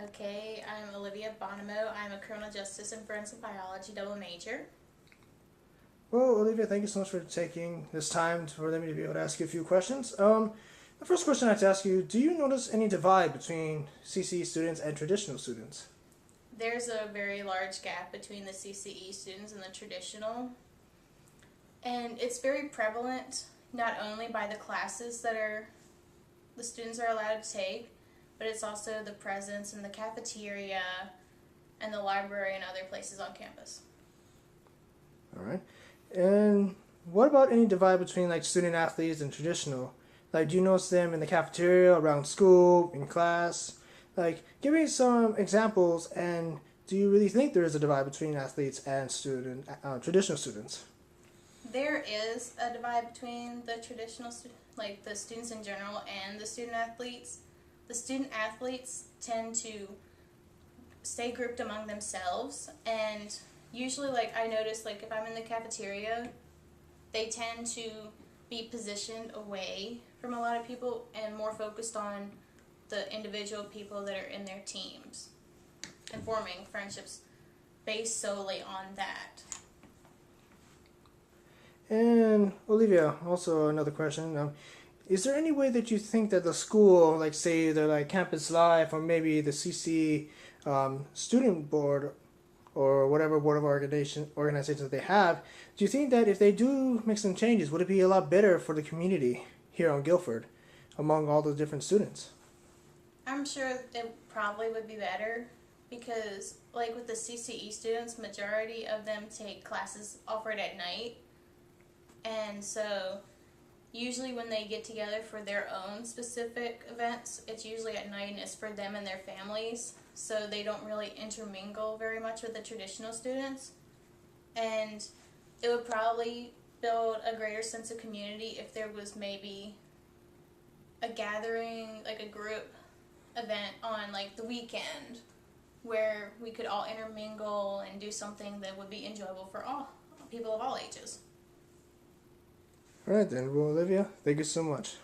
Okay, I'm Olivia Bonomo. I'm a criminal justice and forensic biology double major. Well, Olivia, thank you so much for taking this time for me to be able to ask you a few questions. The first question I'd like to ask you, do you notice any divide between CCE students and traditional students? There's a very large gap between the CCE students and the traditional, and it's very prevalent not only by the classes the students are allowed to take, but it's also the presence in the cafeteria and the library and other places on campus. All right. And what about any divide between like student athletes and traditional? Like, do you notice them in the cafeteria, around school, in class? Like, give me some examples. And do you really think there is a divide between athletes and traditional students? There is a divide between the like the students in general and the student athletes. The student athletes tend to stay grouped among themselves, and usually, like, I notice, like, if I'm in the cafeteria, they tend to be positioned away from a lot of people and more focused on the individual people that are in their teams and forming friendships based solely on that. And Olivia, also another question. Is there any way that you think that the school, like say the like campus life, or maybe the CC student board, or whatever board of organizations that they have, do you think that if they do make some changes, would it be a lot better for the community here on Guilford, among all the different students? I'm sure it probably would be better because, like, with the CCE students, majority of them take classes offered at night, and so usually when they get together for their own specific events, it's usually at night and it's for them and their families, so they don't really intermingle very much with the traditional students. And it would probably build a greater sense of community if there was maybe a gathering, like a group event on like the weekend where we could all intermingle and do something that would be enjoyable for all people of all ages. All right then, well, Olivia, thank you so much.